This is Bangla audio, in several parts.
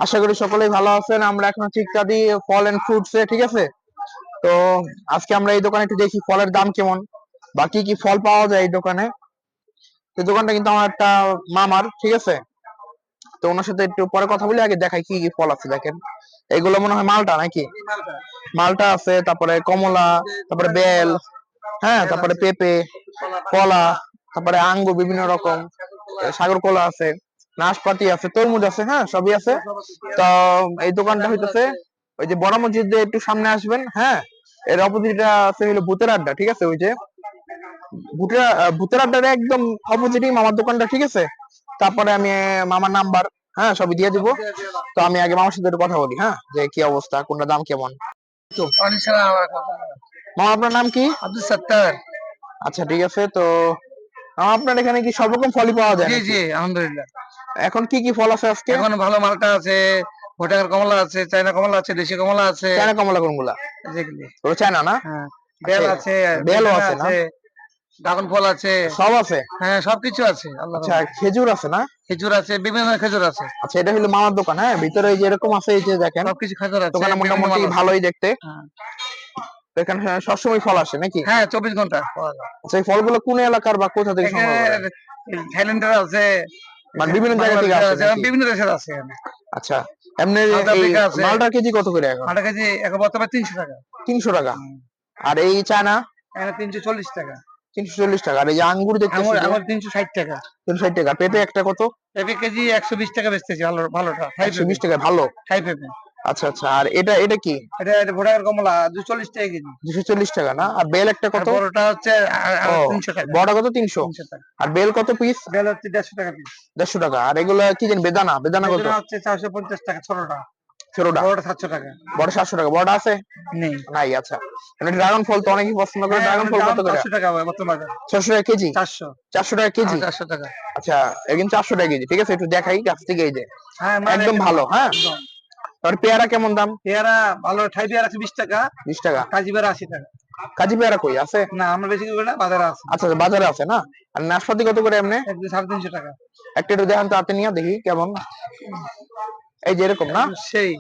আশা করি সকলেই ভালো আছেন। আমরা এখন চিকচাঁদি ফল এন্ড ফ্রুটস এ, ঠিক আছে। তো আজকে আমরা এই দোকানে একটু দেখি ফলের দাম কেমন বা কি কি ফল পাওয়া যায় এই দোকানে। তো দোকানটা কিন্তু আমার একটা মামার, ঠিক আছে। তো ওনার সাথে একটু পরে কথা বলি, আগে দেখাই কি কি ফল আছে। দেখেন এগুলো মনে হয় মালটা নাকি, মালটা আছে, তারপরে কমলা, তারপরে বেল, হ্যাঁ, তারপরে পেঁপে, কলা, তারপরে আঙ্গুর বিভিন্ন রকম, সাগর কলা আছে, নাশপাতি আছে, তরমুজ আছে, হ্যাঁ সবই আছে। তো এই দোকানটা হইতেছে ওই যে বড় মসজিদ একটু সামনে আসবেন, হ্যাঁ, এর অপোজিটে আছে হলো ভূতের আড্ডা, ঠিক আছে। ওই যে ভূতের আড্ডার একদম অপোজিটই মামার দোকানটা, ঠিক আছে। তারপরে আমি মামার নাম্বার, হ্যাঁ, সবই দিয়ে দিব। তো আমি আগে মামার সাথে একটু কথা বলি, হ্যাঁ, যে কি অবস্থা, কোনটা দাম কেমন। তো মামা আপনার নাম কি? আব্দুল সত্তার। আচ্ছা ঠিক আছে। তো মামা আপনার এখানে কি সব রকম ফলই পাওয়া যায় জি নাকি? জি আলহামদুলিল্লাহ। এখন কি কি ফল আছে আজকে? এখন ভালো মালটা আছে, ভুটানের কমলা আছে, চায়না কমলা আছে, দেশি কমলা আছে। চায়না কমলা কোনগুলা? যেগুলি ওটা চায়না না? হ্যাঁ, আচ্ছা, বেল আছে, বেলও বেদানা আছে না? আছে, ড্রাগন ফল আছে। সব আছে? হ্যাঁ, সবকিছু আছে আল্লাহর আচ্ছা, রহমতে। খেজুর আছে না? খেজুর আছে, বিভিন্ন ধরনের খেজুর আছে। আচ্ছা, এটা হলো মামার দোকান, হ্যাঁ, ভিতরে এই যে এরকম আছে, এই যে দেখেন সবকিছু খেজুর আছে, দোকানে বিভিন্ন মোটামুটি মাল আছে। ভালোই দেখতে। হ্যাঁ তো এখানে সবসময় ফল আসে নাকি? হ্যাঁ, 24 ঘন্টা পাওয়া যায়। আচ্ছা, এই ফলগুলো কোন এলাকার বা কোথা থেকে এখানে সংগ্রহ করেন? থাইল্যান্ডের আছে, মানে বিভিন্ন জায়গা থেকে বাংলাদেশের আসে আছে, নাকি? বিভিন্ন দেশের আছে এখানে। আচ্ছা, এমনি সাউথ এই আফ্রিকা আছে। মালটার কেজি কত করে এখন? মালটা কেজি এখন বর্তমানে 300 টাকা। 300 টাকা। আর এই চায়না? এখানে 340 টাকা। 340 টাকা। আর এই যে আঙ্গুর দেখতেছি আঙুর যে আঙুর 360 টাকা। 360 টাকা। পেঁপে একটা কত? পেঁপে কেজি 120 টাকা বেচতেছি, ভালোটা থাই 120 পেঁপে। টাকা ভালো। থাই পেঁপে। আচ্ছা আচ্ছা। আর এটা এটা কি? এটা ভোটার কমলা 240 টাকা কেজি। 240 টাকা না? আর বেল একটা আর কত? বড়টা হচ্ছে ও, 300 টাকা। বড়টা কত? 300। 300 টাকা। আর বেল কত পিস? বেল হচ্ছে 150 টাকা পিস। 150 টাকা। আর এগুলো কি জানি, বেদানা, বেদানা কত? বেদনা হচ্ছে 450 টাকা ছোটটা। ছোটটা? বড়টা 700 টাকা। বড় 700 টাকা। বড়টা আছে? নেই। নাই। আচ্ছা, মানে ড্রাগন ফল তো অনেকেই পছন্দ করে। হ্যাঁ, ড্রাগন এখন ফল দাম কত করে? 400 টাকা বর্তমান বাজার। 600 টাকা কেজি? 400। 400 টাকা কেজি? 400 টাকা। আচ্ছা, কিন্তু 400 টাকা কেজি, ঠিক আছে। একটু দেখাই কাছ থেকে, এই যে হ্যাঁ, মাল একদম এক ভালো, নম্বর হ্যাঁ। একদম। আর পেয়ারা কেমন দাম? পেয়ারা ভালো, ঠাই পেয়ারা আছে 20 টাকা। 20 টাকা। আর কাজি পেয়ারা 80 টাকা। কাজী পেয়ারা কই আছে? না, আমরা বেশি করি না, বাজারে আছে। আচ্ছা আচ্ছা, বাজারে আছে না? আর নাশপাতি কত করে এমনি? একদম 350 টাকা। একটা একটু দেখান তো, হাতে নিয়ে দেখি কেমন। এই যে এরকম না? একদম সেই।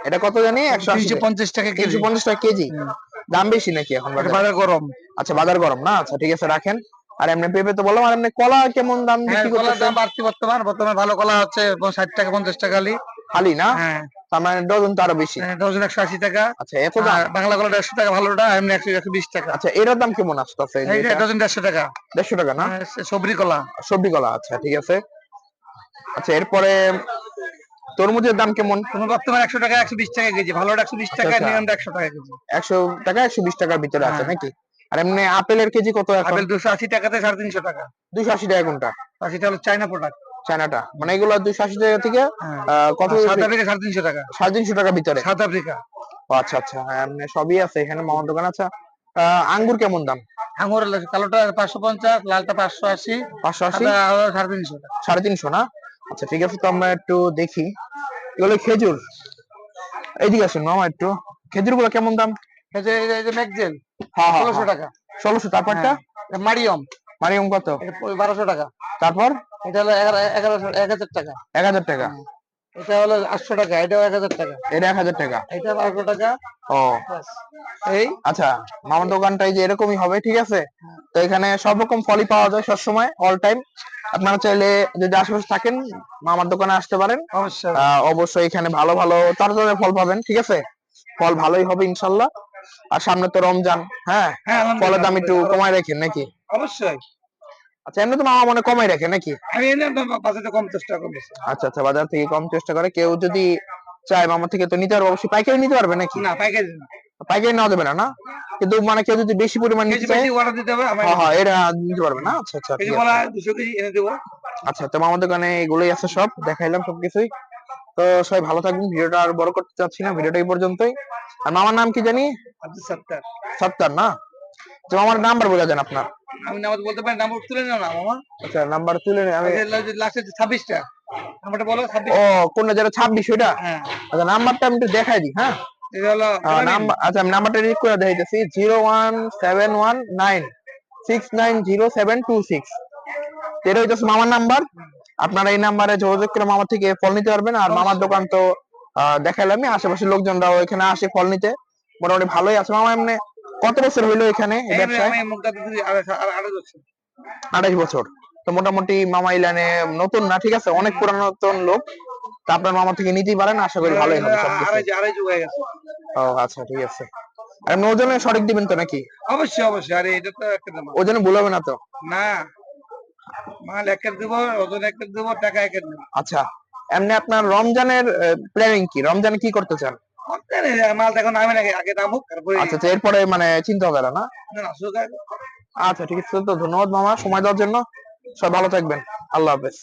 এটা কত জানি? 180 টাকা। 350 টাকা কেজি। 350 টাকা কেজি। হুম। দাম বেশি নাকি এখন এটা বাজারে? বাজার গরম। আচ্ছা, বাজার গরম না? আচ্ছা ঠিক আছে, রাখেন। আর এমনি পেঁপে তো বললাম। আর এমনি কলা কেমন দাম হ্যাঁ, বিক্রি কলার করতেছে? দাম বাড়তি বর্তমান ভালো কলা হচ্ছে 60 টাকা 50 টাকা খালি। খালি না? হ্যাঁ। তার মানে ডজন তো আরো বেশি। ডজন 180 টাকা। আচ্ছা, এত দাম? আর বাংলা কলা 150 টাকা ভালোটা, এমনি 120 টাকা। আচ্ছা, এটার দাম কেমন আসতেছে? এই যে এই যে এটা ডজন 150 টাকা। 150 টাকা না? সবরি কলা। সবজি কলা, আচ্ছা ঠিক আছে। আচ্ছা, এরপরে তরমুজের দাম কেমন? তোমার বর্তমানে 100 টাকা 120 টাকা কেজি, ভালোটা 120 আচ্ছা টাকা, আচ্ছা, নিয়মটা 100 টাকা কেজি। 100 টাকা 120 টাকার ভিতরে আছে হ্যাঁ। নাকি? আর এমনি আপেলের কেজি কত এখন? আপেল 280 টাকাতে 350 টাকা। 280 টাকা কোনটা? 80টা হলো চায়না প্রোডাক্ট। চায়নাটা? মানে এগুলো 280 টাকা থেকে হ্যাঁ। কত? আর সাউথ আফ্রিকা 350 টাকা। 350 টাকার ভিতরে? South Africa. ও আচ্ছা আচ্ছা, হ্যাঁ, এমনি সবই আছে এখানে মামার দোকান। আচ্ছা, আঙ্গুর কেমন দাম? আঙুর কালোটা 550, লালটা 580, 580? সাদা হলো 350 টাকা। 350 না? আচ্ছা ঠিক আছে। তো আমরা একটু দেখি এগুলো খেজুর। এইদিকে আসুন মামা একটু। খেজুর গুলো কেমন দাম? এই যে ম্যাকজেল হ্যাঁ হ্যাঁ 1600 হ্যাঁ। টাকা। 1600। তারপরটা? হ্যাঁ। মারিয়ম মারিয়ম কত? এটা 1200 টাকা। তারপর? এটা হলো 1000 টাকা। 1000 টাকা। এটা হলো 800 টাকা, এটাও 1000 টাকা। এটা 1000 টাকা। এটা 1200 টাকা। ও বাস। এই। আচ্ছা, মামার দোকানটা এই যে এরকমই হবে, ঠিক আছে। তো এখানে সব রকম ফলই পাওয়া যায় সবসময়, অল টাইম। আপনারা চাইলে যদি আশেপাশে থাকেন মামার দোকানে আসতে পারেন। অবশ্যই। অবশ্যই এখানে ভালো ভালো তাজা তাজা ফল পাবেন, ঠিক আছে। ফল ভালোই হবে ইনশাল্লাহ। আর সামনে তো রমজান, হ্যাঁ, হ্যাঁ, ফলের আলহামদুলিল্লাহ দাম একটু আলহামদুলিল্লাহ। কমায় রাখেন নাকি? অবশ্যই। আচ্ছা, এমনি তো মামা মনে কমাই রাখে নাকি? আমি এনে বাজারে কম চেষ্টা করতেছি। আচ্ছা আচ্ছা, বাজার থেকে কম চেষ্টা করে। কেউ যদি চায় মামা থেকে তো নিতে পারবে, অবশ্যই পাইকারি নিতে পারবে নাকি? না, পাইকারি না। পাইকারি নেওয়া যাবে না না? কিন্তু মানে কেউ যদি বেশি পরিমাণ নিতে কেজি চায়? বেশি অর্ডার দিতে হবে, আমরা হ্যাঁ এনে হ্যাঁ, দেবো। এটা নিতে পারবে না? আচ্ছা আচ্ছা, কেজি ঠিক বলা আছে। 200 কেজি এনে দেবো। আচ্ছা, তো মামার দোকানে এগুলোই আছে, সব দেখাইলাম সবকিছুই। তো সবাই ভালো থাকবেন, ভিডিওটা আর বড় করতে চাচ্ছি না, ভিডিওটা এই পর্যন্তই। আর মামার নাম কি জানি? আব্দুল সত্তার। সত্তার না? তো আমার নাম্বার বলে দেন আপনার। আমি নামাজ বলতে পারি, নাম্বার তুলে নাও না মামা। আচ্ছা, নাম্বার তুলে আমি। লাস্টে 26টা নাম্বারটা বলো, ও, 26টা। কোনটা যেটা 26 ওইটা? হ্যাঁ। আচ্ছা, নাম্বারটা আমি একটু দেখাই দিই, হ্যাঁ। এটা হলো আলামিন। নাম্বার, আচ্ছা আমি নাম্বারটা রিড করে দেখাইতেছি। 01719690726। এটা হইতেছে মামার নাম্বার। আপনারা এই নাম্বারে যোগাযোগ করে মামা থেকে ফল নিতে পারবেন। আর মামার দোকান তো দেখাইলামই, আশেপাশের লোকজনরাও এখানে আসে ফল নিতে, মোটামুটি ভালোই আছে। মামা এমনি কত বছর হইলো এখানে এই ব্যবসায়? আমি মুখটা দিতে আড়াই বছর। 28 বছর। তো মোটামুটি মামা এই লাইনে নতুন না, ঠিক আছে, অনেক পুরাতন লোক। তা আপনার মামা থেকে নিতেই পারেন, আশা করি ভালোই হবে সবকিছু। আড়াই যুগ হয়ে গেছে। ও আচ্ছা, ঠিক আছে। আর এমনি ওজনে সঠিক দিবেন তো নাকি? অবশ্যই অবশ্যই, আরে এটা তো একটা দাম। ওজনে ভুল হবে না তো? না, মাল একের দিব, ওজন একের দিব, টাকা একের দিব। আচ্ছা, এমনি আপনার রমজানের প্ল্যানিং কি? রমজানে কি করতে চান? মাল এখন নামে নাকি, আগে নামুক তারপরে। আচ্ছা আচ্ছা, এরপরে মানে চিন্তা হবে না? না না, সুযোগ আছে। আচ্ছা ঠিক আছে, তো ধন্যবাদ মামা সময় দেওয়ার জন্য। সব ভালো থাকবেন। আল্লাহ হাফেজ।